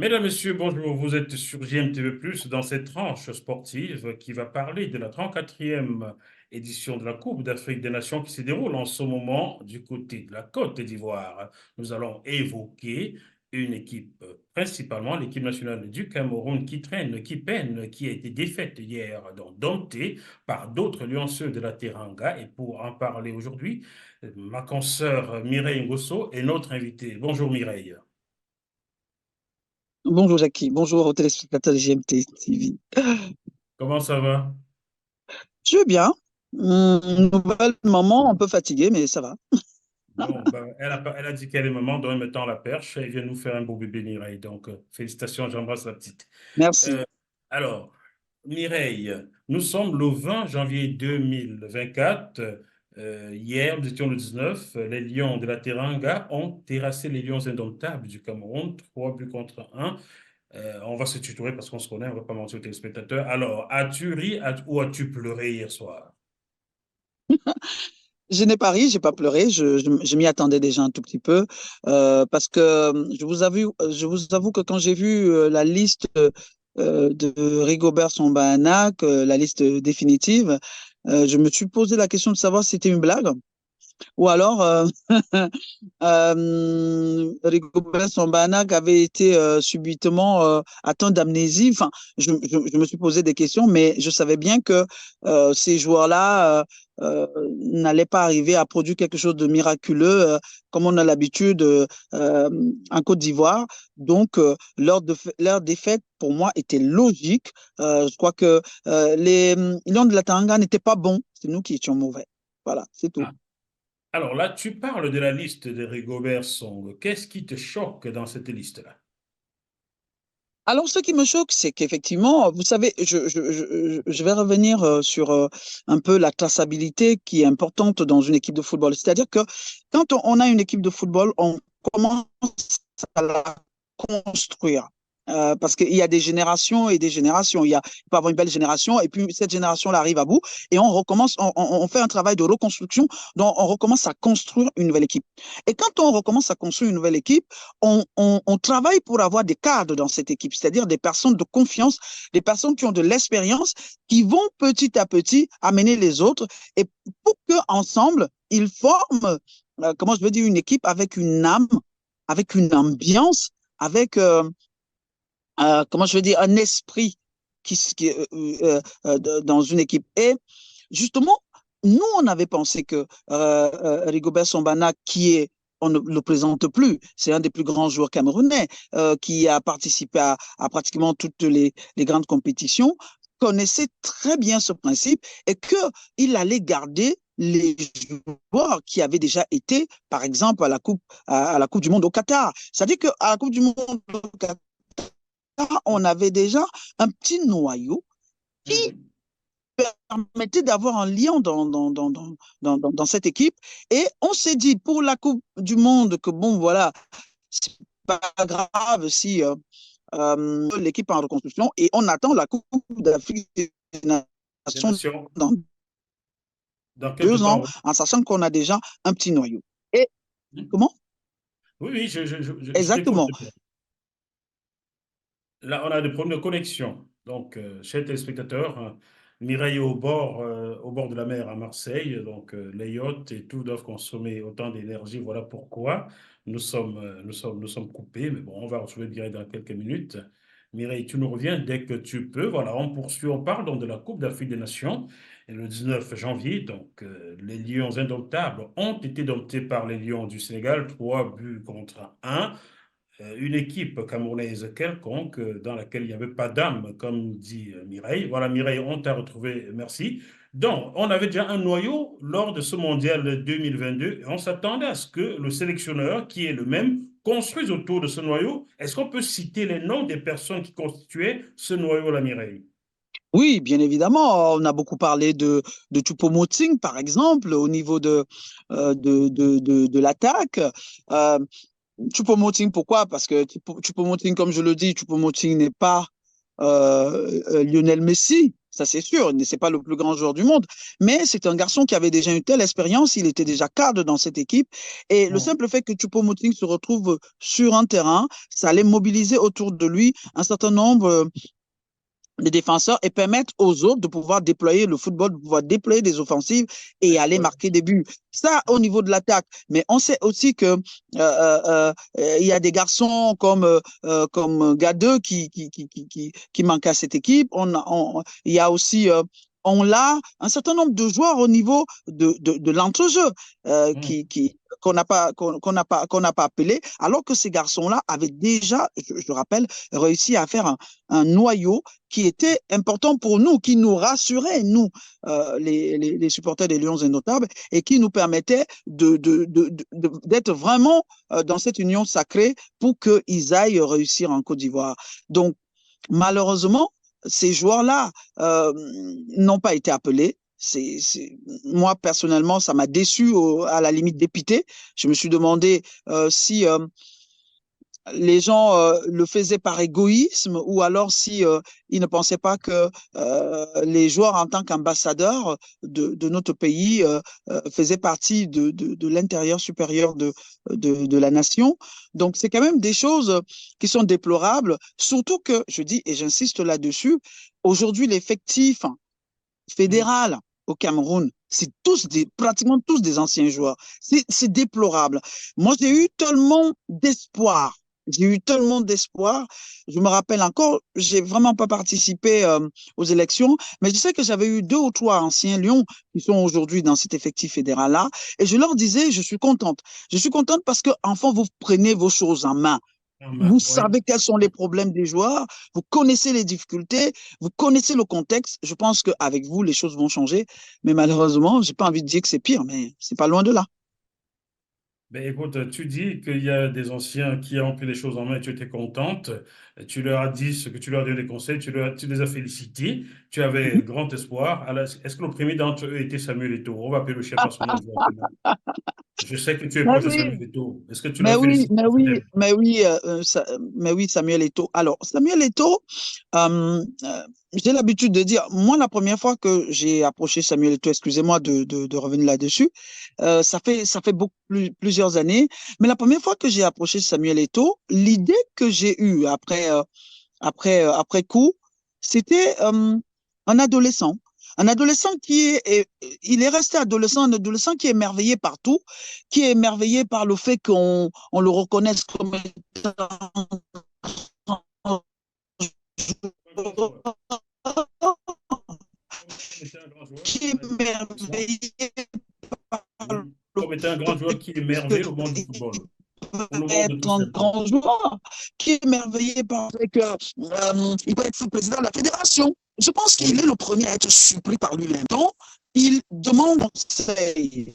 Mesdames, Messieurs, bonjour. Vous êtes sur JMTV+, dans cette tranche sportive qui va parler de la 34e édition de la Coupe d'Afrique des Nations qui se déroule en ce moment du côté de la Côte d'Ivoire. Nous allons évoquer une équipe, principalement l'équipe nationale du Cameroun qui traîne, qui peine, qui a été défaite hier, donc domptée par d'autres lionceux de la Teranga. Et pour en parler aujourd'hui, ma consoeur Mireille Ngosso est notre invitée. Bonjour Mireille. Bonjour Jackie, bonjour aux téléspectateurs de GMT TV. Comment ça va? Je vais bien. Nouvelle maman, un peu fatiguée, mais ça va. Bon, ben, elle a dit qu'elle est maman, donc elle me tend la perche. Elle vient nous faire un beau bébé Mireille. Donc, félicitations, j'embrasse la petite. Merci. Euh, alors, Mireille, nous sommes le 20 janvier 2024. Hier, nous étions le 19. Les Lions de la Teranga ont terrassé les Lions indomptables du Cameroun, 3 buts contre 1. On va se tutoyer parce qu'on se connaît, on ne va pas mentir aux téléspectateurs. Alors, as-tu ri ou as-tu pleuré hier soir? Je n'ai pas ri, j'ai pas pleuré, je m'y attendais déjà un tout petit peu, parce que je vous avoue que quand j'ai vu la liste de Rigobert Sambana, la liste définitive, je me suis posé la question de savoir si c'était une blague. Ou alors, Rigobert Sambana qui avait été subitement atteint d'amnésie. Enfin, je me suis posé des questions, mais je savais bien que ces joueurs-là n'allaient pas arriver à produire quelque chose de miraculeux comme on a l'habitude en Côte d'Ivoire. Donc, leur défaite, pour moi, était logique. Je crois que les Lions de la Teranga n'étaient pas bons. C'est nous qui étions mauvais. Voilà, c'est tout. Alors là, tu parles de la liste de Rigobert Song. Qu'est-ce qui te choque dans cette liste-là? Alors, ce qui me choque, c'est qu'effectivement, vous savez, je vais revenir sur un peu la traçabilité qui est importante dans une équipe de football. C'est-à-dire que quand on a une équipe de football, on commence à la construire. Parce qu'il y a des générations et des générations. Il peut y avoir une belle génération et puis cette génération-là arrive à bout et on recommence, on fait un travail de reconstruction, donc on recommence à construire une nouvelle équipe. Et quand on recommence à construire une nouvelle équipe, on travaille pour avoir des cadres dans cette équipe, c'est-à-dire des personnes de confiance, des personnes qui ont de l'expérience, qui vont petit à petit amener les autres et pour qu'ensemble, ils forment, comment je veux dire, une équipe avec une âme, avec une ambiance, avec, comment je veux dire, un esprit dans une équipe. Et justement, nous, on avait pensé que Rigobert Sambana, on ne le présente plus, c'est un des plus grands joueurs camerounais qui a participé à pratiquement toutes les grandes compétitions, connaissait très bien ce principe et qu'il allait garder les joueurs qui avaient déjà été, par exemple, à la coupe du Monde au Qatar. C'est-à-dire qu'à la Coupe du Monde au Qatar, on avait déjà un petit noyau qui Mhm. permettait d'avoir un lien dans cette équipe. Et on s'est dit pour la Coupe du Monde que bon, voilà, c'est pas grave si l'équipe est en reconstruction et on attend la Coupe d'Afrique des Des Nations nations, dans dans quelque 2 ans, temps, en sachant qu'on a déjà un petit noyau. Et oui. comment? Oui, oui, je t'écoute. Exactement. Là, on a des problèmes de connexion. Donc, chers téléspectateurs, Mireille est au bord de la mer à Marseille. Donc, les yachts et tout doivent consommer autant d'énergie. Voilà pourquoi nous sommes coupés. Mais bon, on va retrouver Mireille dans quelques minutes. Mireille, tu nous reviens dès que tu peux. Voilà, on poursuit. On parle donc de la Coupe d'Afrique des Nations. Et le 19 janvier, donc, les Lions indomptables ont été domptés par les Lions du Sénégal, 3 buts contre 1. Une équipe camerounaise quelconque dans laquelle il n'y avait pas d'âme, comme dit Mireille. Voilà, Mireille, on t'a retrouvé, merci. Donc, on avait déjà un noyau lors de ce mondial 2022 et on s'attendait à ce que le sélectionneur, qui est le même, construise autour de ce noyau. Est-ce qu'on peut citer les noms des personnes qui constituaient ce noyau-là, Mireille? Oui, bien évidemment. On a beaucoup parlé de Choupo-Moting, par exemple, au niveau de l'attaque. Euh, Choupo-Moting, pourquoi? Parce que Choupo-Moting, comme je le dis, Choupo-Moting n'est pas Lionel Messi. ça c'est sûr, c'est pas le plus grand joueur du monde, mais c'est un garçon qui avait déjà une telle expérience, il était déjà cadre dans cette équipe, et le Bon. simple fait que Choupo-Moting se retrouve sur un terrain, ça allait mobiliser autour de lui un certain nombre des défenseurs et permettre aux autres de pouvoir déployer le football, de pouvoir déployer des offensives et aller Ouais. marquer des buts. Ça, au niveau de l'attaque. Mais on sait aussi que il y a des garçons comme Gadeux qui manquent à cette équipe. Il y a aussi on a un certain nombre de joueurs au niveau de l'entrejeu qu'on n'a pas appelé, alors que ces garçons-là avaient déjà, je rappelle, réussi à faire un noyau qui était important pour nous, qui nous rassurait, nous, les supporters des Lions Indomptables, et qui nous permettait d'être vraiment dans cette union sacrée pour qu'ils aillent réussir en Côte d'Ivoire. Donc, malheureusement, ces joueurs-là n'ont pas été appelés. Moi, personnellement, ça m'a déçu à la limite dépité. Je me suis demandé si les gens le faisaient par égoïsme ou alors si ils ne pensaient pas que les joueurs en tant qu'ambassadeurs de notre pays faisaient partie de l'intérieur supérieur de la nation. Donc, c'est quand même des choses qui sont déplorables, surtout que, je dis et j'insiste là-dessus, aujourd'hui, l'effectif fédéral au Cameroun, c'est pratiquement tous des anciens joueurs. C'est déplorable. Moi, j'ai eu tellement d'espoir. J'ai eu tellement d'espoir. Je me rappelle encore, j'ai vraiment pas participé aux élections, mais je sais que j'avais eu 2 ou 3 anciens Lions qui sont aujourd'hui dans cet effectif fédéral-là. Et je leur disais, je suis contente. Je suis contente parce que, enfin, vous prenez vos choses en main. Vous Oui. savez quels sont les problèmes des joueurs, vous connaissez les difficultés, vous connaissez le contexte. Je pense qu'avec vous, les choses vont changer. Mais malheureusement, j'ai pas envie de dire que c'est pire, mais c'est pas loin de là. Ben, écoute, tu dis qu'il y a des anciens qui ont pris les choses en main et tu étais contente. Tu leur as dit ce que tu leur as donné des conseils, tu les as félicités. Tu avais grand espoir. Alors, est-ce que le premier d'entre eux était Samuel Eto'o? On va appeler le chef à son nom directement. Je sais que tu es Mais proche de oui, Samuel Eto'o. Est-ce que tu l'as mais oui, félicité mais pour cette oui, aide? mais oui, mais oui, Samuel Eto'o. Alors, Samuel Eto'o, j'ai l'habitude de dire, moi, la première fois que j'ai approché Samuel Eto'o, excusez-moi de revenir là-dessus, ça fait plusieurs années, mais la première fois que j'ai approché Samuel Eto'o, l'idée que j'ai eue après coup, c'était un adolescent. Un adolescent il est resté adolescent, un adolescent qui est émerveillé par tout, qui est émerveillé par le fait qu'on le reconnaisse comme étant Un grand joueur. Comme étant un grand joueur, qui est on a dit ça. émerveillé par Oui. le Comme étant un grand joueur fait qui émerveille le monde du qu'il football. Ou le monde de être tout un simplement. grand joueur, qui est émerveillé par le fait qu'il peut être président de la fédération. Je pense qu'il est Oui. le premier à être surpris par lui-même. Donc, il demande conseil.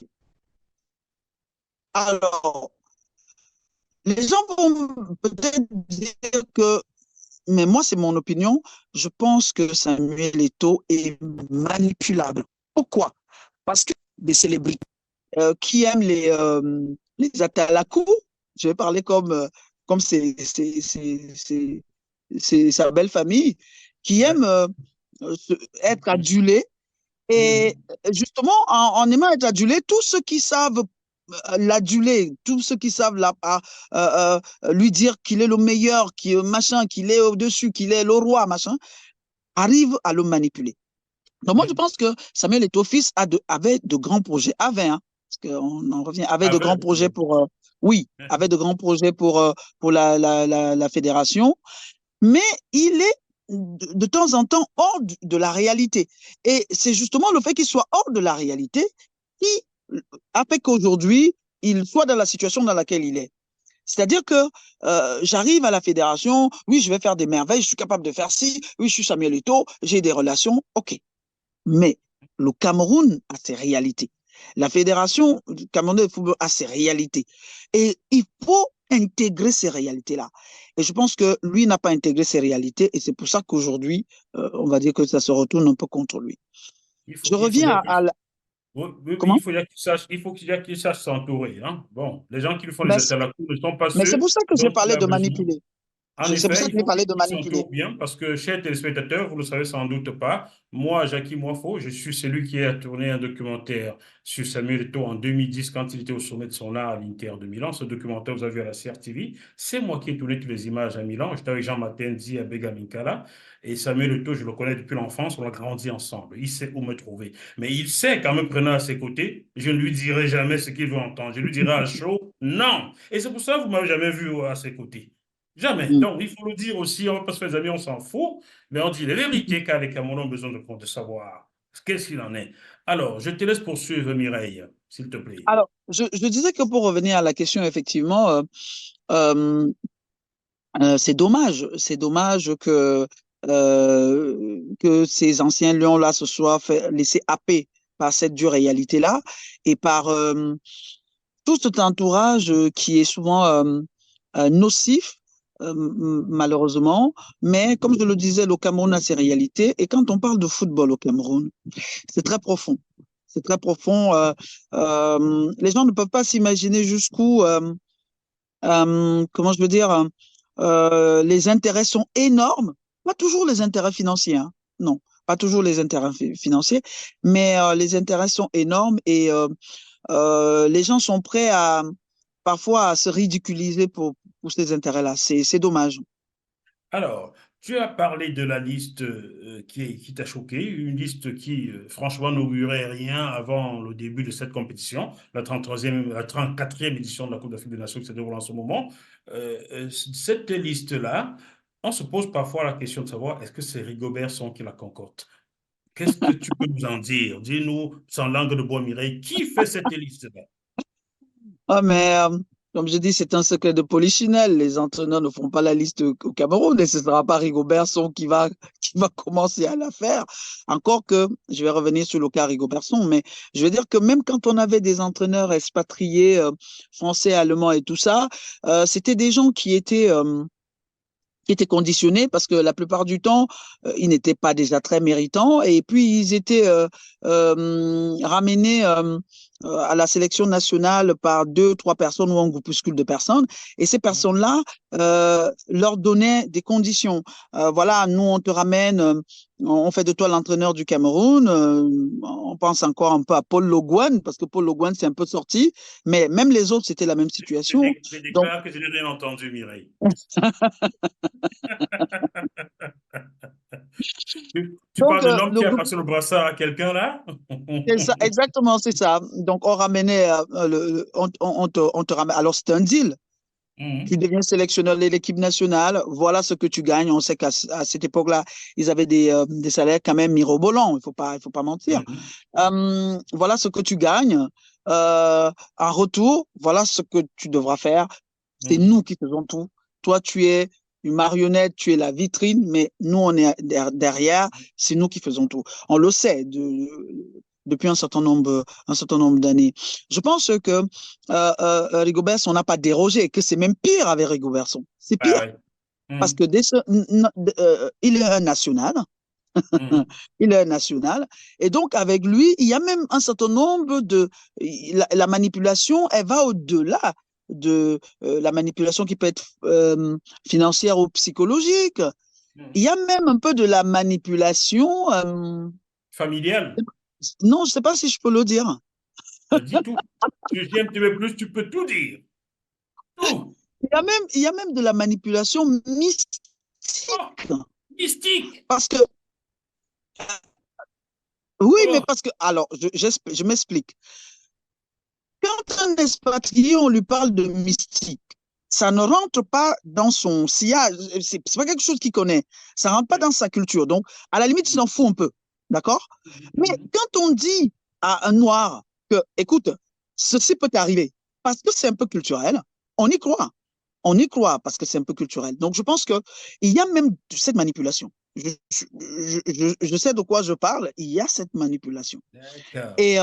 Alors, les gens vont peut-être dire que, mais moi, c'est mon opinion, je pense que Samuel Eto'o est manipulable. Pourquoi? Parce que des célébrités qui aiment les atalakou, je vais parler comme c'est sa belle famille, qui Ouais. aime être adulé. Et Mhm. justement, en aimant être adulé, tous ceux qui savent l'aduler, tous ceux qui savent lui dire qu'il est le meilleur, qu'il est au-dessus, qu'il est le roi, machin, arrivent à le manipuler. Donc moi, je Mais pense que Samuel Eto'o fils avait de grands projets, hein, parce qu'on en revient, avait de grands avec, projets oui, avait de grands projets pour la fédération, mais il est de temps en temps hors de la réalité. Et c'est justement le fait qu'il soit hors de la réalité qui a fait qu'aujourd'hui, il soit dans la situation dans laquelle il est. C'est-à-dire que j'arrive à la fédération, oui, je vais faire des merveilles, je suis capable de faire ci, oui, je suis Samuel Eto'o, j'ai des relations, ok. Mais le Cameroun a ses réalités. La Fédération camerounaise de football a ses réalités. Et il faut intégrer ces réalités-là. Et je pense que lui n'a pas intégré ces réalités et c'est pour ça qu'aujourd'hui, on va dire que ça se retourne un peu contre lui. Je il faut reviens dire que oui, oui, oui, comment? il faut qu'il sache s'entourer, hein. Bon, les gens qui font les Ben, attelacous ne sont pas mais c'est ceux pour ça que j'ai dont il parlé a de besoin. manipuler. En C'est pour effet, ça il que j'ai faut parlé de qu'il manipuler. s'entoure bien parce que, chers téléspectateurs, vous ne le savez sans doute pas, moi, Jackie Moifo, je suis celui qui a tourné un documentaire sur Samuel Eto'o en 2010 quand il était au sommet de son art à l'Inter de Milan. Ce documentaire, vous avez vu à la CRTV. C'est moi qui ai tourné toutes les images à Milan. J'étais avec Jean Matenzi et Bega Minkala. Et Samuel Eto'o, je le connais depuis l'enfance, on a grandi ensemble. Il sait où me trouver. Mais il sait qu'en me prenant à ses côtés, je ne lui dirai jamais ce qu'il veut entendre. Je lui dirai à chaud, non. Et c'est pour ça que vous ne m'avez jamais vu à ses côtés. Jamais. Mm. Donc, il faut le dire aussi, on va pas se faire des amis, on s'en fout, mais on dit les vérités car les Camerounais ont besoin de savoir qu'est-ce qu'il en est. Alors, je te laisse poursuivre, Mireille, s'il te plaît. Alors, je disais que pour revenir à la question, effectivement, euh, c'est dommage que ces anciens lions-là se soient fait, laissés happer par cette dure réalité-là et par tout cet entourage qui est souvent nocif, malheureusement. Mais comme je le disais, le Cameroun a ses réalités. Et quand on parle de football au Cameroun, c'est très profond. C'est très profond. Les gens ne peuvent pas s'imaginer jusqu'où, comment je veux dire, les intérêts sont énormes. Pas toujours les intérêts financiers, hein. Non, pas toujours les intérêts financiers, mais les intérêts sont énormes et les gens sont prêts à parfois à se ridiculiser pour ces intérêts-là. C'est dommage. Alors, tu as parlé de la liste qui t'a choqué, une liste qui, franchement, n'augurait rien avant le début de cette compétition, la 33e, la 34e édition de la Coupe d'Afrique des Nations qui se déroule en ce moment. Cette liste-là, on se pose parfois la question de savoir est-ce que c'est Rigobert Song qui la concocte? Qu'est-ce que tu peux nous en dire? Dis-nous, sans langue de bois, Mireille, qui fait cette liste-là? Ah, mais comme je dis, c'est un secret de polichinelle. Les entraîneurs ne font pas la liste au Cameroun et ce ne sera pas Rigobertson qui va commencer à la faire. Encore que, je vais revenir sur le cas Rigobertson, mais je veux dire que même quand on avait des entraîneurs expatriés, français, allemands et tout ça, c'était des gens qui étaient conditionnés parce que la plupart du temps, ils n'étaient pas déjà très méritants et puis ils étaient ramenés à la sélection nationale par deux, trois personnes ou un groupuscule de personnes. Et ces personnes-là leur donnaient des conditions. Voilà, nous, on te ramène, on fait de toi l'entraîneur du Cameroun. On pense encore un peu à Paul Le Guen, parce que Paul Le Guen, c'est un peu sorti, mais même les autres, c'était la même situation. Je Donc, déclare que je n'ai rien entendu, Mireille. Tu donc parles de l'homme le qui a groupe passé le brassard à quelqu'un là? c'est ça, exactement, c'est ça. Donc, on ramenait, on te ramène. Alors, c'était un deal. Tu Mhm. deviens sélectionneur de l'équipe nationale. Voilà ce que tu gagnes. On sait qu'à cette époque-là, ils avaient des salaires quand même mirobolants. Il faut pas mentir. Mhm. Voilà ce que tu gagnes. En retour, voilà ce que tu devras faire. C'est Mhm. nous qui faisons tout. Toi, tu es une marionnette, tu es la vitrine, mais nous, on est derrière. C'est nous qui faisons tout. On le sait depuis un certain nombre d'années. Je pense que Rigobertson n'a pas dérogé, que c'est même pire avec Rigobertson. C'est Ah pire ouais. parce Mhm. que il est un national. Mhm. Il est un national. Et donc, avec lui, il y a même un certain nombre de... La manipulation, elle va au-delà de la manipulation qui peut être financière ou psychologique. Il y Mhm. a même un peu de la manipulation. Familial. Non, je ne sais pas si je peux le dire. Dis tout. Si j'aime te plus, tu peux tout dire. Tout. Il y a même de la manipulation mystique. Oh, mystique. Parce que, oui, mais Oh. parce que, alors, je m'explique. Quand un expatrié, on lui parle de mystique, ça ne rentre pas dans son sillage. C'est pas quelque chose qu'il connaît. Ça rentre pas dans sa culture. Donc, à la limite, il s'en fout un peu. D'accord? Mais Mhm. quand on dit à un noir que, écoute, ceci peut arriver, parce que c'est un peu culturel, on y croit. On y croit parce que c'est un peu culturel. Donc, je pense qu'il y a même cette manipulation. Je sais de quoi je parle. Il y a cette manipulation. D'accord. Et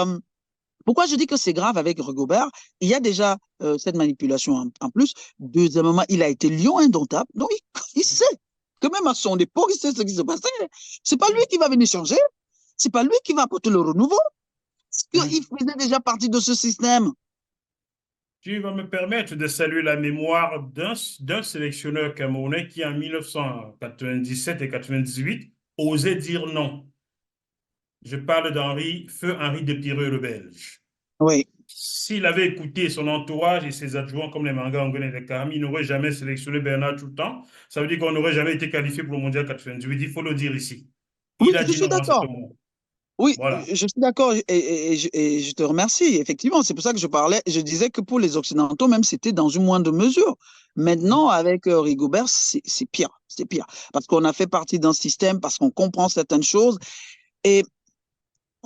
pourquoi je dis que c'est grave avec Rigobert? Il y a déjà cette manipulation en plus. Deuxièmement, il a été lion indomptable. Donc, il sait que même à son époque, il sait ce qui se passait. C'est pas lui Mhm. qui va venir changer. C'est pas lui qui va apporter le renouveau. Parce qu'il Mhm. faisait déjà partie de ce système. Tu vas me permettre de saluer la mémoire d'un sélectionneur camerounais qui, en 1997 et 98, osait dire non. Je parle Feu Henri de Pireux, le Belge. Oui. S'il avait écouté son entourage et ses adjoints comme les Manga Angoulé et les Karami, il n'aurait jamais sélectionné Bernard tout le temps. Ça veut dire qu'on n'aurait jamais été qualifié pour le Mondial 98. Il faut le dire ici. Oui, Il a je dit suis non à ce d'accord. moment. Oui, Voilà. je suis d'accord et je te remercie. Effectivement, c'est pour ça que je parlais, je disais que pour les Occidentaux, même c'était dans une moindre mesure. Maintenant, avec Rigobert, c'est pire, c'est pire. Parce qu'on a fait partie d'un système, parce qu'on comprend certaines choses. Et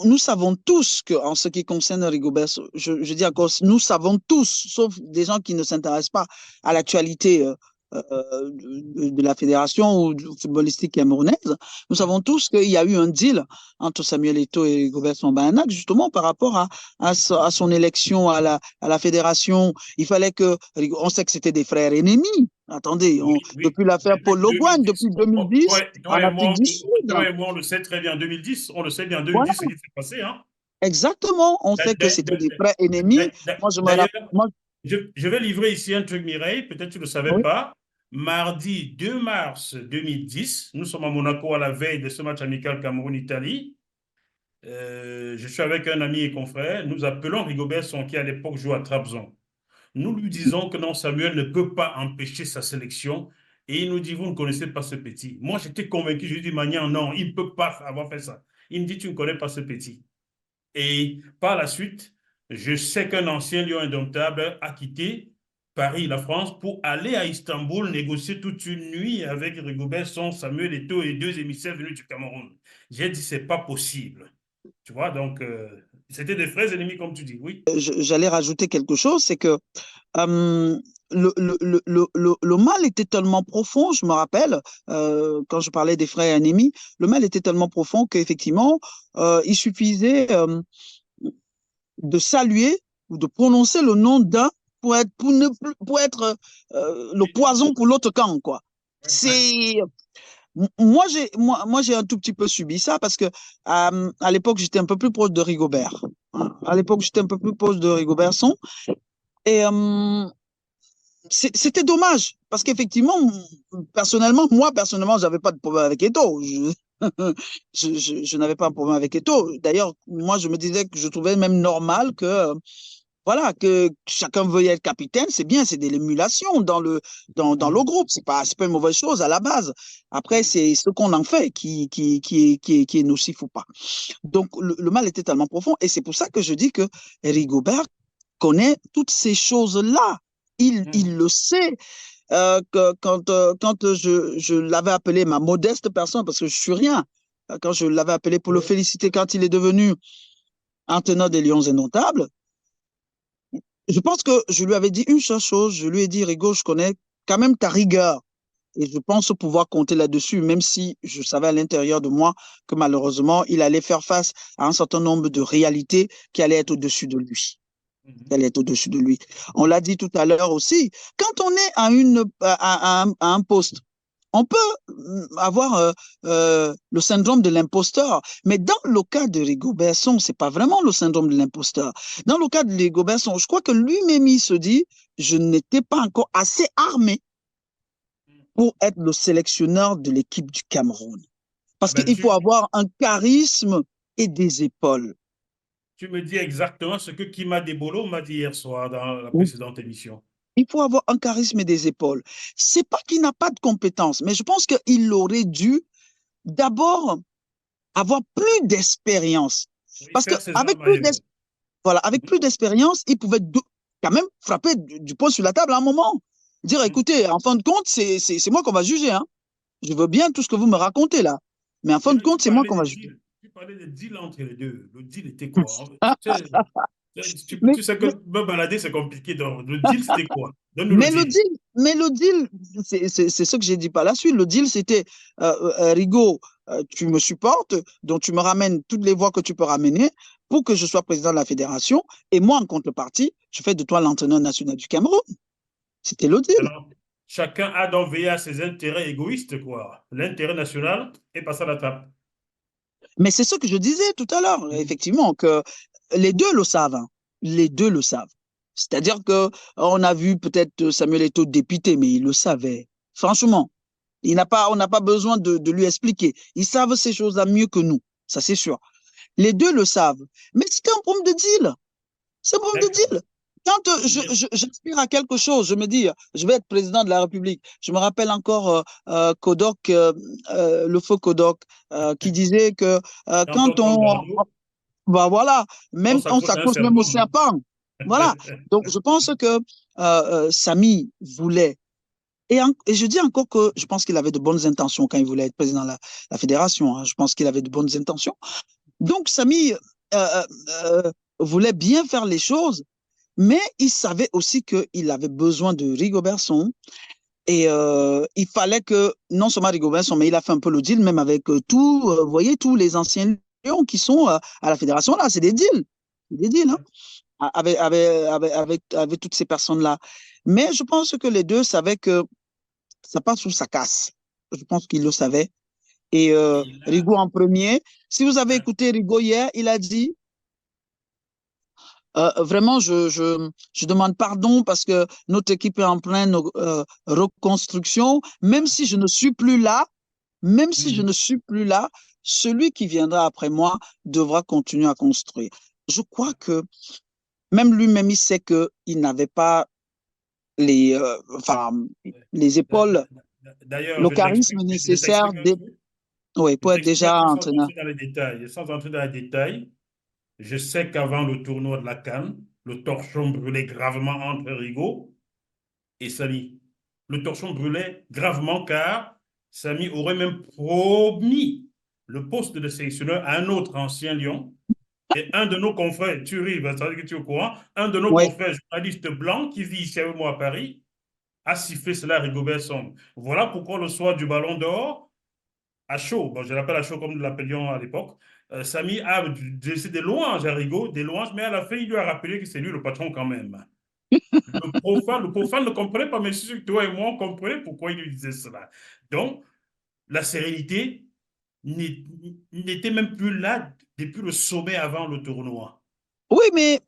nous savons tous que, en ce qui concerne Rigobert, je dis encore, nous savons tous, sauf des gens qui ne s'intéressent pas à l'actualité de la fédération ou footballistique camerounaise, nous savons tous qu'il y a eu un deal entre Samuel Eto'o et Rigobert Sambanac, justement par rapport à son élection à la fédération. Il fallait que, on sait que c'était des frères ennemis. Attendez, Oui, oui. depuis l'affaire Depuis Paul Le Guen, depuis 2010, 2010, en Afrique du Sud. toi et moi, on le sait très bien. 2010, on le sait bien. Voilà. 2010, ce qui s'est passé. Hein. Exactement, on sait que c'était des frères ennemis. Moi, je me D'ailleurs, rappelle. Moi, je vais livrer ici un truc, Mireille. Peut-être tu ne le savais oui, pas. Mardi 2 mars 2010, nous sommes à Monaco à la veille de ce match amical Cameroun-Italie. Je suis avec un ami et confrère. Nous appelons Rigobert Son qui à l'époque jouait à Trabzon. Nous lui disons que non, Samuel ne peut pas empêcher sa sélection. Et il nous dit, vous ne connaissez pas ce petit. Moi, j'étais convaincu. Je lui dis, Magnan, non, il ne peut pas avoir fait ça. Il me dit, tu ne connais pas ce petit. Et par la suite, je sais qu'un ancien lion indomptable a quitté Paris, la France, pour aller à Istanbul négocier toute une nuit avec Rigobert Son, Samuel Eto'o et deux émissaires venus du Cameroun. J'ai dit, c'est pas possible. Tu vois, donc, c'était des frères ennemis, comme tu dis, oui. j'allais rajouter quelque chose, c'est que euh, le mal était tellement profond, je me rappelle, quand je parlais des frères ennemis, le mal était tellement profond qu'effectivement, il suffisait de saluer ou de prononcer le nom d'un pour être le poison pour l'autre camp, quoi. Ouais, ouais. C'est moi, j'ai un tout petit peu subi ça parce que à l'époque, j'étais un peu plus proche de Rigobert. Hein. À l'époque, j'étais un peu plus proche de Rigobertson. Et c'était dommage parce qu'effectivement, personnellement, j'avais pas de problème avec Eto'o. Je n'avais pas un problème avec Eto'o. D'ailleurs, moi, je me disais que je trouvais même normal que voilà, que chacun veuille être capitaine, c'est bien, c'est de l'émulation dans le groupe, c'est pas une mauvaise chose à la base. Après, c'est ce qu'on en fait qui est nocif ou pas. Donc, le mal était tellement profond et c'est pour ça que je dis que Rigobert connaît toutes ces choses-là. Il le sait. Quand je l'avais appelé ma modeste personne, parce que je suis rien, quand je l'avais appelé pour le féliciter quand il est devenu entraîneur des Lions indomptables, je pense que je lui avais dit une seule chose. Je lui ai dit, Rigo, je connais quand même ta rigueur. Et je pense pouvoir compter là-dessus, même si je savais à l'intérieur de moi que malheureusement, il allait faire face à un certain nombre de réalités qui allaient être au-dessus de lui. Qui allaient être au-dessus de lui. On l'a dit tout à l'heure aussi. Quand on est à un poste, on peut avoir le syndrome de l'imposteur, mais dans le cas de Rigobert Song, c'est pas vraiment le syndrome de l'imposteur. Dans le cas de Rigobert Song, je crois que lui-même, il se dit, je n'étais pas encore assez armé pour être le sélectionneur de l'équipe du Cameroun. Ah Parce ben, qu'il faut avoir un charisme et des épaules. tu me dis exactement ce que Kima Debolo m'a dit hier soir dans la précédente émission. Il faut avoir un charisme et des épaules. C'est pas qu'il n'a pas de compétences, mais je pense qu'il aurait dû d'abord avoir plus d'expérience. Oui, Parce faire ses armes qu'avec ailleurs. voilà, avec plus d'expérience, il pouvait quand même frapper du poing sur la table à un moment. Dire, écoutez, en fin de compte, c'est moi qu'on va juger. Hein. Je veux bien tout ce que vous me racontez là. Mais en fin de compte, c'est moi qu'on va juger. Tu parlais de deal entre les deux. Le deal était quoi? Mais, Tu sais que mais, me balader, c'est compliqué. Donc, le deal, c'était quoi? Donne-nous le mais deal. le deal, c'est ce que j'ai dit par la suite. Le deal, c'était Rigaud, tu me supportes, donc tu me ramènes toutes les voix que tu peux ramener pour que je sois président de la fédération. Et moi, en contrepartie, je fais de toi l'entraîneur national du Cameroun. C'était le deal. Alors, chacun a donc veillé à ses intérêts égoïstes, quoi. L'intérêt national est passé à la trappe. Mais c'est ce que je disais tout à l'heure, effectivement, que les deux le savent. Hein. Les deux le savent. C'est-à-dire que on a vu peut-être Samuel Eto'o dépité, mais il le savait. Franchement, on n'a pas besoin de lui expliquer. Ils savent ces choses-là mieux que nous, ça c'est sûr. Les deux le savent. Mais c'est un problème de deal. C'est un problème de D'accord. deal. Quand j'aspire à quelque chose, je me dis, je vais être président de la République. Je me rappelle encore Kodok, le faux Kodok, qui disait que Quand on quand tombe dans l'eau, bah voilà, on même on s'accroche à un s'accroche même au serpent. serpent. Voilà. Donc je pense que Samy voulait, et je dis encore que je pense qu'il avait de bonnes intentions quand il voulait être président de la fédération. Hein. Je pense qu'il avait de bonnes intentions. Donc Samy euh, voulait bien faire les choses, mais il savait aussi qu'il avait besoin de Rigobertson. Et il fallait que, non seulement Rigobertson, mais il a fait un peu le deal, même avec vous voyez, tous les anciens lions qui sont à la fédération, là, c'est des deals. Des deals, hein, avec toutes ces personnes-là. Mais je pense que les deux savaient que ça passe ou ça casse. Je pense qu'ils le savaient. Et Et là, Rigaud en premier. Si vous avez hein, écouté Rigaud hier, il a dit vraiment, je demande pardon parce que notre équipe est en pleine reconstruction. Même si je ne suis plus là, même si je ne mhm. suis plus là, celui qui viendra après moi devra continuer à construire. Je crois que même lui-même, il sait qu'il n'avait pas enfin, les épaules, D'ailleurs, le charisme je nécessaire t'explique un truc. oui, Je pour être t'explique un déjà truc sans entraîneur. entrer dans les détails. Sans entrer dans les détails, je sais qu'avant le tournoi de la CAN, le torchon brûlait gravement entre Rigaud et Samy. Le torchon brûlait gravement car Samy aurait même promis le poste de sélectionneur à un autre ancien Lion. Et un de nos confrères, tu ris, ça veut dire que tu es au courant, un de nos Oui, confrères journalistes blancs qui vit chez moi à Paris a sifflé cela à Rigobert Song. Voilà pourquoi le soir du Ballon d'Or, à chaud, bon, je l'appelle à chaud comme nous l'appelions à l'époque, Samy a laissé des louanges à Rigaud, des louanges, mais à la fin, il lui a rappelé que c'est lui le patron quand même. Le profane ne comprenait pas, mais je suis sûr que toi et moi, on comprenait pourquoi il lui disait cela. Donc, la sérénité n'était même plus là depuis le sommet avant le tournoi. oui, mais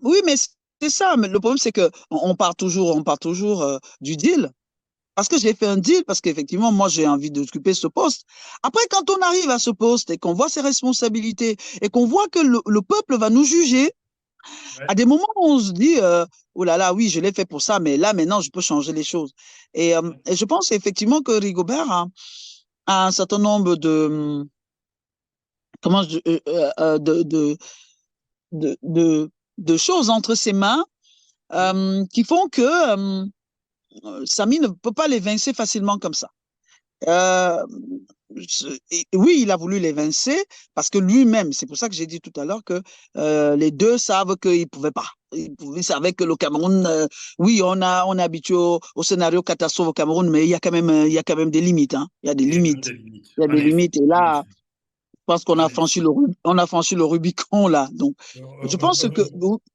c'est ça. Mais le problème, c'est que on part toujours du deal. Parce que j'ai fait un deal, parce qu'effectivement, moi, j'ai envie d'occuper ce poste. Après, quand on arrive à ce poste et qu'on voit ses responsabilités et qu'on voit que le peuple va nous juger, à Ouais. des moments où on se dit, oh là là, oui, je l'ai fait pour ça, mais là, maintenant, je peux changer les choses. Et je pense effectivement que Rigobert a un certain nombre comment je- de choses entre ses mains qui font que Samy ne peut pas l'évincer facilement comme ça. Euh, oui, il a voulu l'évincer parce que lui-même, c'est pour ça que j'ai dit tout à l'heure que les deux savent qu'ils ne pouvaient pas. Ils savaient que le Cameroun, oui, on est habitué au scénario catastrophe au Cameroun, mais il y a quand même des limites. Hein. Il y a des Il y a quand même limites. des limites. Il y a En des effet, limites. Et en là, effet, je pense qu'on en a effet. on a franchi le Rubicon là. Donc, je pense que,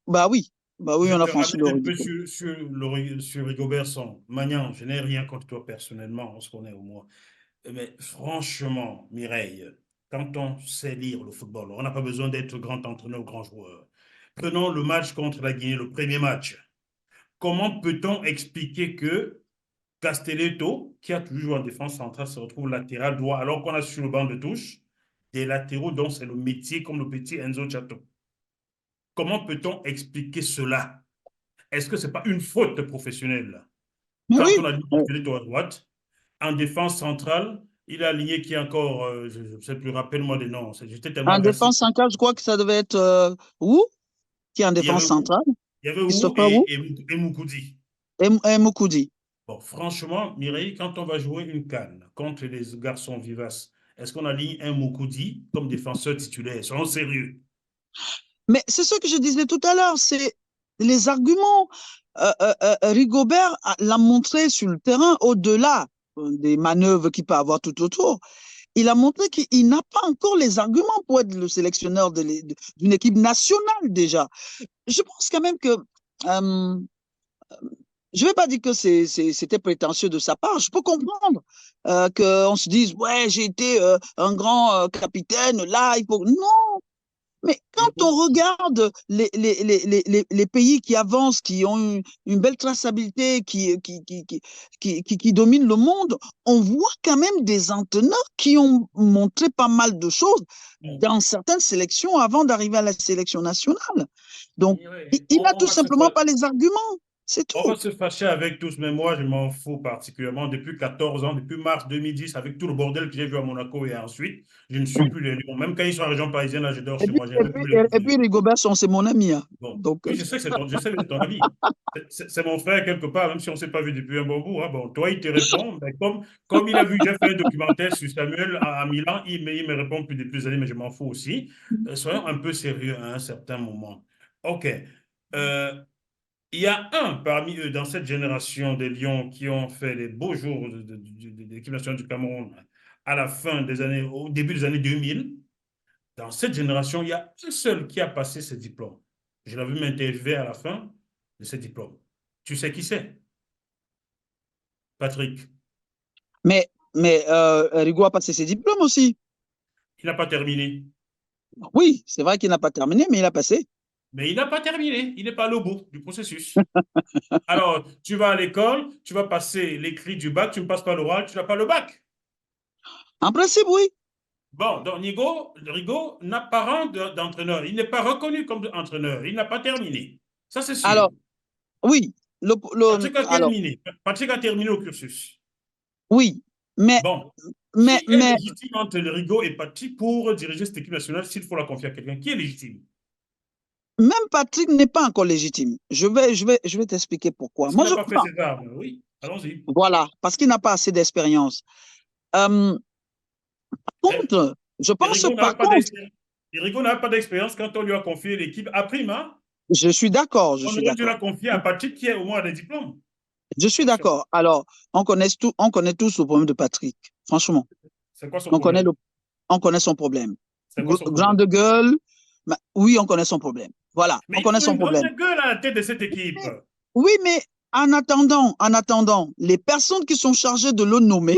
bah oui, Je on a te franchi ramène le un peu Rubicon. sur Rigobert Song. Magnan, je n'ai rien contre toi personnellement, on se connaît au moins. Mais franchement, Mireille, quand on sait lire le football, on n'a pas besoin d'être grand entraîneur ou grand joueur. Prenons le match contre la Guinée, le premier match. Comment peut-on expliquer que Castelletto, qui a toujours joué en défense centrale, se retrouve latéral droit alors qu'on a sur le banc de touche des latéraux dont c'est le métier comme le petit Enzo Chato? Comment peut-on expliquer cela? Est-ce que ce n'est pas une faute professionnelle? Mais Quand oui, on a dit Castelletto à droite, en défense centrale, il a aligné qui encore, je ne sais plus, rappelle-moi des noms. J'étais tellement en agacé. défense centrale, je crois que ça devait être Wu, qui est en Il y avait défense Wu, centrale. il y avait Wu Christopher Wu et Moukoudi. et Moukoudi. Bon, franchement, Mireille, quand on va jouer une canne contre les garçons vivaces, est-ce qu'on aligne un Moukoudi comme défenseur titulaire? Soyons sérieux. Mais c'est ce que je disais tout à l'heure, c'est les arguments. Rigobert l'a montré sur le terrain, au-delà des manœuvres qu'il peut avoir tout autour. Il a montré qu'il n'a pas encore les arguments pour être le sélectionneur d'une équipe nationale déjà. Je pense quand même que euh, je ne vais pas dire que c'était prétentieux de sa part. Je peux comprendre qu'on se dise, ouais, j'ai été un grand capitaine, là, il faut. Non, Mais quand on regarde les pays qui avancent, qui ont une belle traçabilité, qui dominent le monde, on voit quand même des entraîneurs qui ont montré pas mal de choses Bon, dans certaines sélections avant d'arriver à la sélection nationale. Donc, ouais, il n'a tout simplement pas les arguments. C'est on va tout. se fâcher avec tous, mais moi, je m'en fous particulièrement. Depuis 14 ans, depuis mars 2010, avec tout le bordel que j'ai vu à Monaco et ensuite, je ne suis plus les Lions. Même quand ils sont en région parisienne, là, je dors chez moi. Je n'avais plus les Et puis couleurs. Rigobert, c'est mon ami, hein. Bon, Donc, oui, je sais que je sais que c'est ton avis. C'est mon frère quelque part, même si on ne s'est pas vu depuis un bon bout, hein. Bon, toi, il te répond, mais comme il a vu, j'ai fait un documentaire sur Samuel à Milan, il me répond depuis des plus années, mais je m'en fous aussi. Soyons un peu sérieux à un certain moment. OK. Euh, il y a un parmi eux, dans cette génération des Lions qui ont fait les beaux jours de l'équipe nationale du Cameroun à la fin des années, au début des années 2000. Dans cette génération, il y a un seul qui a passé ce diplôme. Je l'avais m'interviewer à la fin de ce diplôme. Tu sais qui c'est? Patrick. mais Rigo a passé ses diplômes aussi. Il n'a pas terminé. Oui, c'est vrai qu'il n'a pas terminé, mais il a passé. Mais il n'a pas terminé. Il n'est pas allé au bout du processus. Alors, tu vas à l'école, tu vas passer l'écrit du bac, tu ne passes pas l'oral, tu n'as pas le bac. En principe, oui. Bon, donc Rigaud n'a pas rang d'entraîneur. Il n'est pas reconnu comme entraîneur. Il n'a pas terminé. Ça, c'est sûr. Alors, oui. Patrick a Alors, terminé. Patrick a terminé au cursus. oui. Mais, Bon, mais, qui est mais, légitime entre le Rigaud et Patrick pour diriger cette équipe nationale s'il faut la confier à quelqu'un? Qui est légitime? même Patrick n'est pas encore légitime. Je vais t'expliquer pourquoi. Parce qu'il Moi, n'a je pas fait crois. ses armes. Oui, allons-y. Voilà, parce qu'il n'a pas assez d'expérience. Euh, Et, contre, je et pense Rigaud n'a par pas contre, d'expérience. Et Rigaud n'a pas d'expérience quand on lui a confié l'équipe à Prima. je suis d'accord, je On suis aurait dû la d'accord. confier à Patrick qui est au moins des diplômes. Je suis Attention. d'accord. Alors, on connaît tous le problème de Patrick. Franchement, C'est quoi son on connaît, problème? le, on connaît son problème. C'est quoi son problème? Grande gueule, oui, on connaît son problème. Voilà, Mais on il connaît faut son une grande problème. gueule à la tête de cette équipe. Oui, mais en attendant, les personnes qui sont chargées de le nommer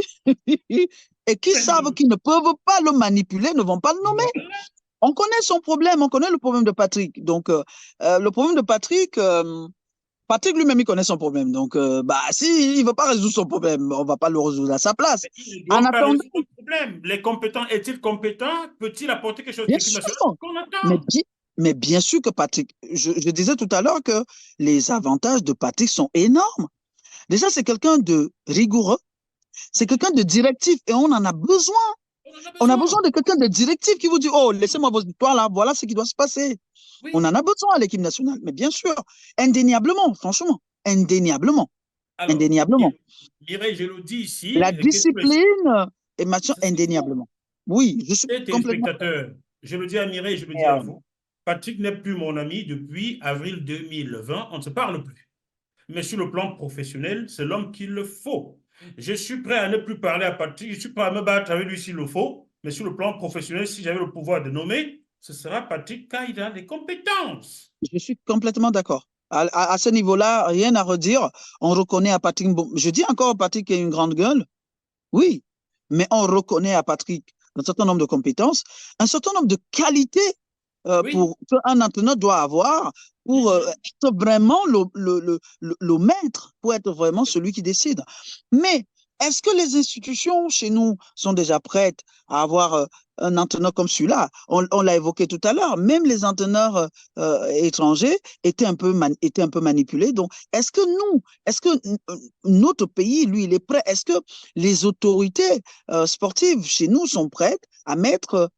et qui savent qu'ils ne peuvent pas le manipuler ne vont pas le nommer. Voilà. On connaît son problème, on connaît le problème de Patrick. Donc, le problème de Patrick, Patrick lui-même, il connaît son problème. Donc, bah, s'il ne veut pas résoudre son problème, on ne va pas le résoudre à sa place. Mais il ne En doit pas attendant, résoudre le problème. Les compétents, est-il compétent? Peut-il apporter quelque chose à bien l'équipe sûr, nationale? Qu'on mais, attend. mais bien sûr que Patrick, je disais tout à l'heure que les avantages de Patrick sont énormes. Déjà, c'est quelqu'un de rigoureux, c'est quelqu'un de directif et on en a besoin. On en a On a besoin besoin. de quelqu'un de directif qui vous dit, oh, laissez-moi vos histoires là, voilà ce qui doit se passer. On en Oui. a besoin à l'équipe nationale, mais bien sûr, indéniablement, franchement, indéniablement, Alors, indéniablement. Mireille, je le dis ici, La que tous les, discipline et machin, c'est ce qu'il faut. indéniablement. Oui, je suis Les complètement. téléspectateurs, je le dis à Mireille, je le dis à vous, Patrick n'est plus mon ami depuis avril 2020. On ne se parle plus. Mais sur le plan professionnel, c'est l'homme qu'il le faut. Je suis prêt à ne plus parler à Patrick, je suis prêt à me battre avec lui s'il le faut, mais sur le plan professionnel, si j'avais le pouvoir de nommer, ce sera Patrick car il a les compétences. Je suis complètement d'accord. À ce niveau-là, rien à redire. On reconnaît à Patrick, bon, je dis encore Patrick est une grande gueule, oui, mais on reconnaît à Patrick un certain nombre de compétences, un certain nombre de qualités Oui. pour qu'un entraîneur doit avoir pour Mhm. être vraiment le maître, pour être vraiment celui qui décide. Mais est-ce que les institutions chez nous sont déjà prêtes à avoir un entraîneur comme celui-là? On l'a évoqué tout à l'heure, même les entraîneurs étrangers étaient un peu manipulés. Donc, est-ce que notre pays, lui, il est prêt? Est-ce que les autorités sportives chez nous sont prêtes à mettre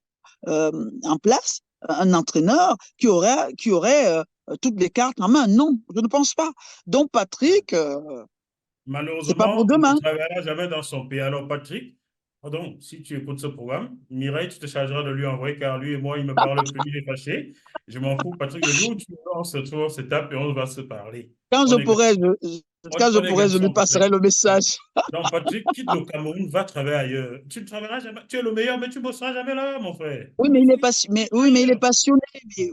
en place un entraîneur qui aurait toutes les cartes en main? Non, je ne pense pas. Donc, Patrick, c'est pas pour Malheureusement, il ne demain. travaillera jamais dans son pays. Alors, Patrick, pardon, si tu écoutes ce programme, Mireille, tu te chargeras de lui envoyer, car lui et moi, il me parle plus, il est fâché. Je m'en fous, Patrick. Le jour où tu veux, on se trouve, on se tape et on va se parler. Quand je On est, pourrai, je, quand je on est pourrai, je lui garçons, passerai Patrick. le message. Donc, Patrick, quitte le Cameroun, va travailler ailleurs. Tu ne travailleras jamais. Tu es le meilleur, mais tu ne bosseras jamais là, mon frère. Oui, mais Il il faut est il passionné. faut Oui, mais il est ailleurs. passionné.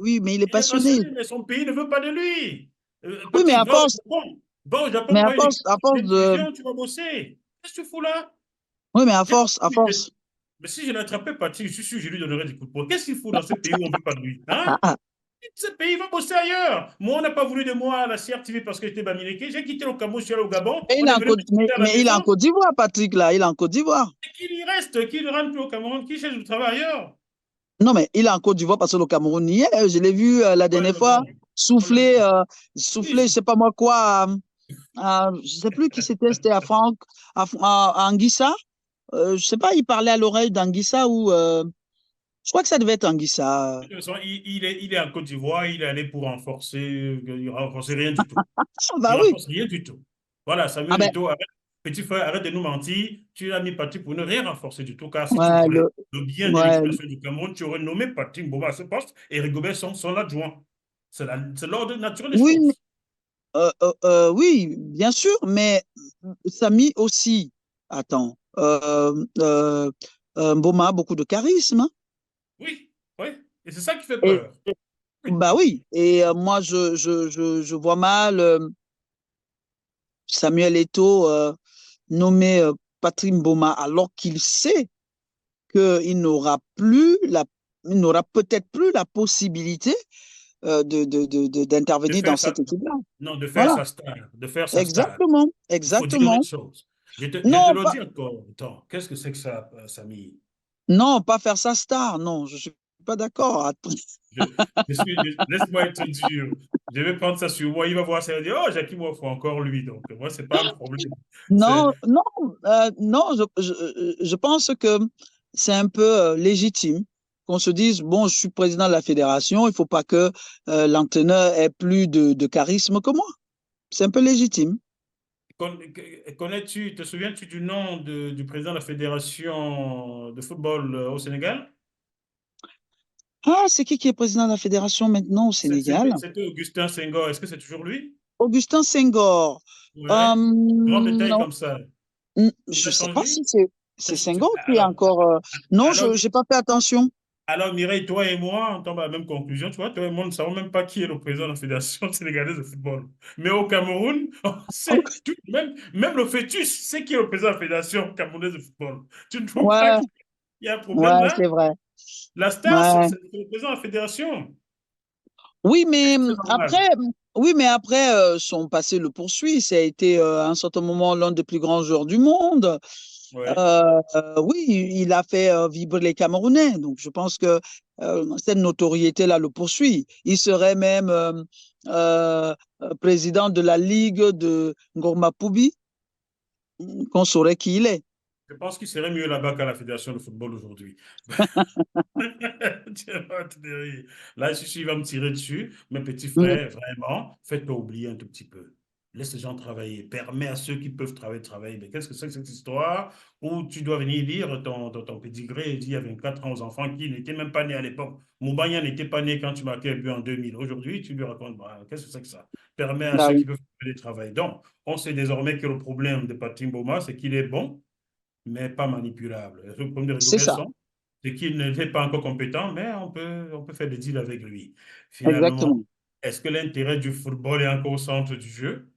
Oui, mais il est Il est passionné. passionné, mais son pays ne veut pas de lui. Oui, mais Patrick, à va au force, Japon. Va au Japon mais pour à une force, équipe à de force de, division, tu vas bosser. Qu'est-ce que tu fous là? oui, mais à J'ai pas force, à envie de- force. Mais si je l'attrapais Patrick, je suis sûr que je lui donnerais des coups de poing. Qu'est-ce qu'il fout dans ce pays où on ne veut pas de lui? Hein? Ce pays va bosser ailleurs. Moi, on n'a pas voulu de moi à la CRTV parce que j'étais bamileke. J'ai quitté le Cameroun, je suis allé au Gabon. Et On est venu me chercher à la Mais il est maison. en Côte d'Ivoire, Patrick, là. Il est en Côte d'Ivoire. Et qu'il y reste, qu'il ne rentre plus au Cameroun, qu'il cherche du travail ailleurs. Non, mais il est en Côte d'Ivoire parce que le Cameroun y est. Je l'ai vu la Ouais, dernière mais fois bon, on le- souffler, oui, souffler, je sais pas moi quoi. Je sais plus qui c'était à Franck, à Anguissa. Je sais pas, il parlait à l'oreille d'Anguissa ou je crois que ça devait être Anguissa. de toute façon, il est en Côte d'Ivoire, il est allé pour renforcer, il renforce rien du tout. Ah, Il bah oui. renforce rien du tout. Voilà, Ah Samuel ben Eto'o, petit frère, arrête de nous mentir. Tu as mis Patrick pour ne rien renforcer du tout, car si tu ouais, voulais le bien de ouais, l'équipe nationale du Cameroun, tu aurais nommé Patrick Mboma à ce poste et Rigobert son adjoint. C'est l'ordre naturel des oui, choses. oui, bien sûr, mais Samy aussi. Attends, Mboma a beaucoup de charisme, hein. Oui, oui. Et c'est ça qui fait Et peur. Oui. bah oui. Et moi, je vois mal Samuel Eto'o nommer Patrick Mboma alors qu'il sait qu'il n'aura plus il n'aura peut-être plus la possibilité De d'intervenir dans faire cette ça, équipe-là. non, de faire Voilà, sa star, de faire sa star. exactement, Il faut dire les exactement. choses. Je te Non, le pas, dis encore. Attends, qu'est-ce que c'est que ça, Samy? non, pas faire sa star, non, je suis pas d'accord. Attends. Je, laisse-moi être dur. Je vais prendre ça sur moi. Il va voir ça et dire, oh, Jackie, moi, il faut encore lui. Donc, moi, c'est pas un problème. C'est, Non, non, non, je pense que c'est un peu légitime qu'on se dise, bon, je suis président de la fédération, il faut pas que l'entraîneur ait plus de charisme que moi. C'est un peu légitime. connais-tu, te souviens-tu du nom du président de la fédération de football au Sénégal? Ah, c'est qui est président de la fédération maintenant au Sénégal? C'était Augustin Senghor. Est-ce que c'est toujours lui? Augustin Senghor. Ouais. Grand détail Non, comme ça. Il je a ne sais pas changé? si c'est Senghor qui est Alors, encore. Non, je alors, n'ai pas fait attention. alors, Mireille, toi et moi, on tombe à la même conclusion. Tu vois, toi et moi, nous ne savons même pas qui est le président de la Fédération sénégalaise de football. Mais au Cameroun, on sait, même le fœtus sait qui est le président de la Fédération camerounaise de football. Tu ne trouves pas Ouais, qu'il y a un problème ouais, là? c'est vrai. La star, Ouais. c'est le président de la Fédération. Oui, mais C'est normal. après, son passé le poursuit. Ça a été à un certain moment l'un des plus grands joueurs du monde. Ouais. Oui, il a fait vibrer les Camerounais. Donc, je pense que cette notoriété-là le poursuit. Il serait même euh, président de la Ligue de Ngorma Poubi, qu'on saurait qui il est. Je pense qu'il serait mieux là-bas qu'à la Fédération de football aujourd'hui. Tu vas te dire, là, si il va me tirer dessus, mes petits Mm. frères, vraiment, faites-toi oublier un tout petit peu. Laisse les gens travailler. Permets à ceux qui peuvent travailler, travailler. Mais qu'est-ce que c'est que cette histoire où tu dois venir lire ton pédigré et dire il y a 24 ans aux enfants qui n'étaient même pas nés à l'époque. Moubanya n'était pas né quand tu marquais le but en 2000. Aujourd'hui, tu lui racontes, bah, qu'est-ce que c'est que ça? Permets à Bah ceux qui oui, peuvent travailler. Donc, on sait désormais que le problème de Patrick Mboma, c'est qu'il est bon, mais pas manipulable. Le problème de c'est Rigobert ça, Song, c'est qu'il n'était pas encore compétent, mais on peut faire des deals avec lui. Finalement, exactement. est-ce que l'intérêt du football est encore au centre du jeu?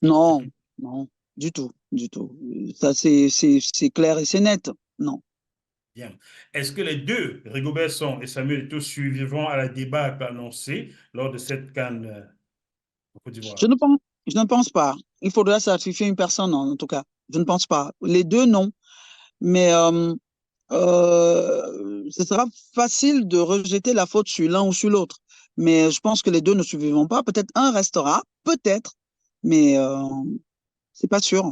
C'est Non, plus non, du tout, du tout. Ça, c'est clair et c'est net. Non. bien. Est-ce que les deux, Rigobert Song et Samuel Eto'o, suivront à la débat annoncé lors de cette CAN en Côte Je d'Ivoire? ne pense, je ne pense pas. Il faudra sacrifier une personne, en tout cas. Je ne pense pas. Les deux, non. Mais ce sera facile de rejeter la faute sur l'un ou sur l'autre. Mais je pense que les deux ne survivront pas. Peut-être un restera, peut-être, mais c'est pas sûr.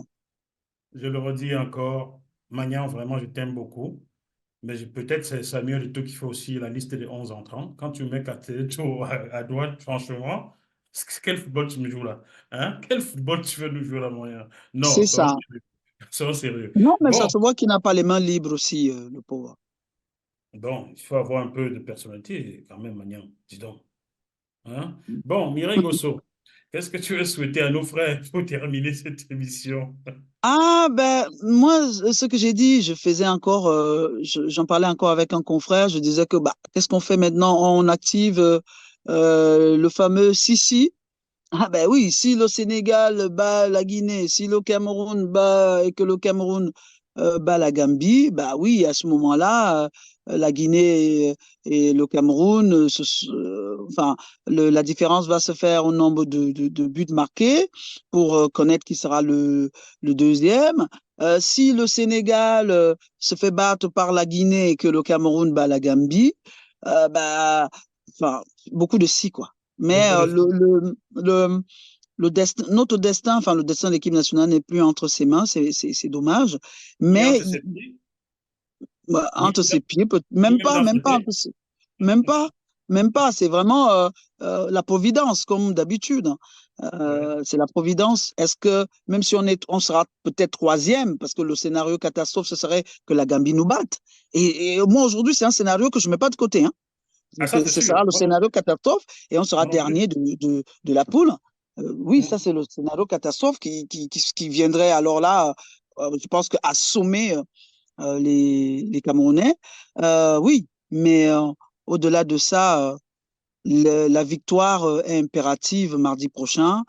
Je le redis encore, Magnan, vraiment, je t'aime beaucoup. Mais peut-être c'est Samuel Eto'o qui fait aussi la liste des 11 entrants. Quand tu mets Kateto à droite, franchement, quel football tu me joues là? Hein? Quel football tu veux nous jouer là, moyen? Non, C'est soyons ça. sérieux. Soyons sérieux. Non, mais ça Bon, se voit qu'il n'a pas les mains libres aussi, le pauvre. bon, il faut avoir un peu de personnalité quand même, Magnan. Dis donc. Hein? Bon, Mireille Gosso, qu'est-ce que tu veux souhaiter à nos frères pour terminer cette émission? Ah, ben, moi, ce que j'ai dit, je faisais encore, j'en parlais encore avec un confrère, je disais que, bah, qu'est-ce qu'on fait maintenant? On active le fameux Sisi. Ah, ben oui, si le Sénégal bat la Guinée, si le Cameroun bat et que le Cameroun bat la Gambie, bah oui, à ce moment-là, la Guinée et le Cameroun, enfin, la différence va se faire au nombre de buts marqués pour connaître qui sera le deuxième. Si le Sénégal se fait battre par la Guinée et que le Cameroun bat la Gambie, bah, enfin, beaucoup de si, quoi. Mais Beaucoup de... notre destin, enfin le destin de l'équipe nationale n'est plus entre ses mains, c'est dommage. Ni Mais entre ses pieds, ni, entre ses pieds, ni même dans même ses pas têtes. entre ses, même pas, même pas. C'est vraiment la providence comme d'habitude. Ouais. C'est la providence. Est-ce que même si on sera peut-être troisième, parce que le scénario catastrophe ce serait que la Gambie nous batte. Et moi aujourd'hui c'est un scénario que je mets pas de côté. Hein. Ah, ça, c'est Ce sûr. sera le scénario catastrophe et on sera Moi non plus. dernier de la poule. Oui, ça, Mm. c'est le scénario catastrophe qui viendrait alors là, je pense, que assommer les Camerounais. Oui, mais au-delà de ça, la victoire est impérative mardi prochain.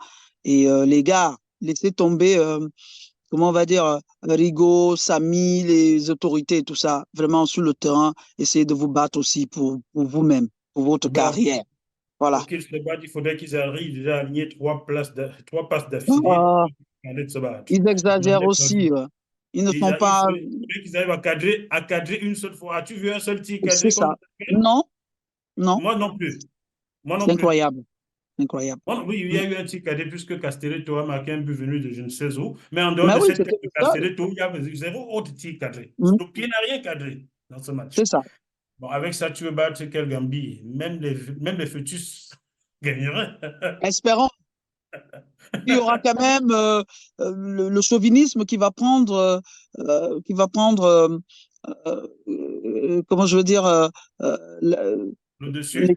Et les gars, laissez tomber, comment on va dire, Rigaud, Samy, les autorités et tout ça. Vraiment, sur le terrain, essayez de vous battre aussi pour vous-même, pour votre Bon, carrière. Voilà. pour qu'ils se battent, il faudrait qu'ils arrivent déjà à aligner trois passes d'affilée Ah, pour aller de se battre. ils Je n'en exagèrent ai pas aussi. vu. Ils ne font pas. Il faudrait qu'ils arrivent à cadrer une seule fois. As-tu vu un seul tir C'est cadré ça. contre Israël? Non, non, Moi non plus. Moi non c'est plus. incroyable. Incroyable. Oui, il y Mm. a eu un tir cadré puisque Castelletto a marqué un but venu de je ne sais où. Mais en dehors Mais de oui, cette c'était tête de ça. Castelletto, il y a zéro autre tir cadré. Mm. Le pied n'a rien cadré dans ce C'est match. ça. Bon, avec ça, tu veux battre quel Gambie? Même les fœtus gagneraient. Espérons qu'il y aura quand même le chauvinisme qui va prendre comment je veux dire, Le dessus.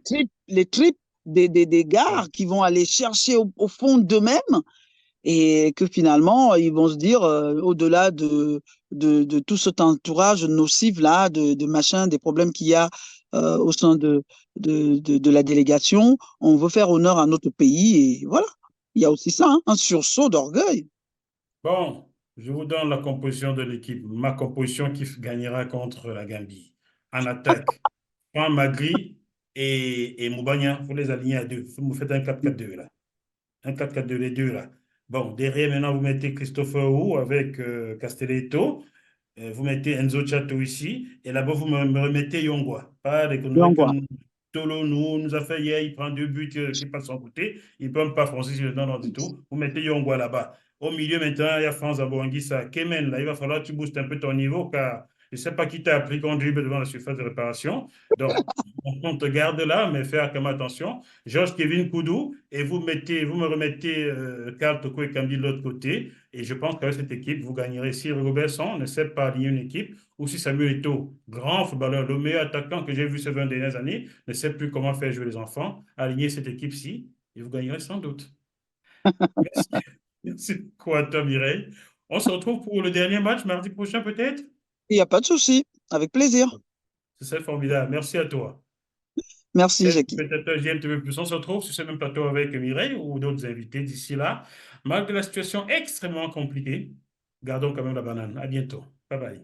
les tripes des gars qui vont aller chercher au fond d'eux-mêmes et que finalement, ils vont se dire, au-delà de tout cet entourage nocif là, de machin, des problèmes qu'il y a au sein de la délégation, on veut faire honneur à notre pays et voilà. Il y a aussi ça, hein, un sursaut d'orgueil. Bon, je vous donne la composition de l'équipe. Ma composition qui gagnera contre la Gambie. En attaque, Juan Magri et Moubagna, vous les alignez à deux. Vous me faites un 4-4-2 là. Un 4-4-2, les deux là. Bon, derrière, maintenant, vous mettez Christopher Wu avec Castelletto. Vous mettez Enzo Chato ici. Et là-bas, vous me remettez Yongwa. Pas des conneries que L'angoisse. Tolo nous a fait hier. Il prend deux buts qui passent son côté. Il ne peut pas foncer sur le temps du tout. Vous mettez Yongwa là-bas. Au milieu, maintenant, il y a France Abouanguissa. Kemen, là, il va falloir que tu boostes un peu ton niveau car je ne sais pas qui t'a appris qu'on dribble devant la surface de réparation. Donc, on te garde là, mais faire quand même attention. Georges Kevin Koudou, et vous me remettez Karl Toko et Kambi de l'autre côté. Et je pense qu'avec cette équipe, vous gagnerez. Si Robertson ne sait pas aligner une équipe, ou si Samuel Eto'o, grand footballeur, le meilleur attaquant que j'ai vu ces 20 dernières années, ne sait plus comment faire jouer les enfants, aligner cette équipe-ci, et vous gagnerez sans doute. Merci. Merci beaucoup à toi, Mireille. On se retrouve pour le dernier match mardi prochain, peut-être? Il n'y a pas de souci. Avec plaisir. Ce serait formidable. Merci à toi. Merci, Chers Jackie. spectateurs GMTV+, on se retrouve sur ce même plateau avec Mireille ou d'autres invités d'ici là. Malgré la situation extrêmement compliquée, gardons quand même la banane. À bientôt. Bye bye.